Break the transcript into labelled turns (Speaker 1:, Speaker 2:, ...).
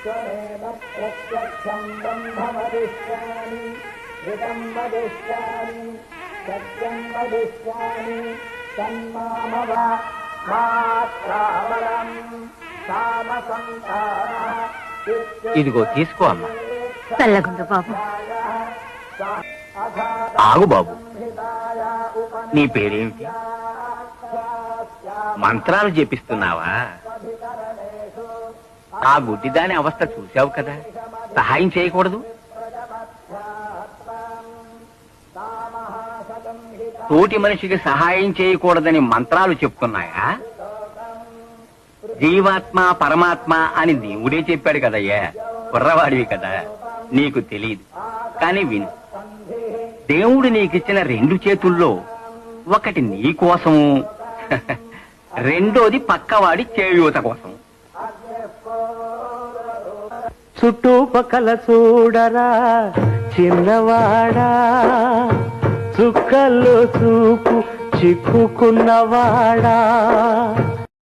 Speaker 1: त्वमेव प्रत्यक्षं ब्रह्म वदिष्यामि ऋतं वदिष्यामि सत्यं वदिष्यामि तन्मामव मात्रावलं कामसंतानः
Speaker 2: ఇదిగో తీసుకో అమ్మా.
Speaker 3: చల్లగుండు బాబు.
Speaker 2: ఆగు బాబు, నీ పేరేమిటి? మంత్రాలు జపిస్తున్నావా? ఆ గుడ్డిదాని అవస్థ చూశావు కదా, సహాయం చేయకూడదు? తోటి మనిషికి సహాయం చేయకూడదని మంత్రాలు చెప్తున్నాయా? జీవాత్మ పరమాత్మ అని దేవుడే చెప్పాడు కదయ్యా. కుర్రవాడివి కదా, నీకు తెలియదు. కానీ విను, దేవుడు నీకిచ్చిన 2 చేతుల్లో ఒకటి నీ కోసము, రెండోది పక్కవాడి చేయూత కోసం.
Speaker 4: చుట్టుపక్కల చూడరా చిన్నవాడా, చుక్కల్లో చూపు చిక్కుకున్నవాడా.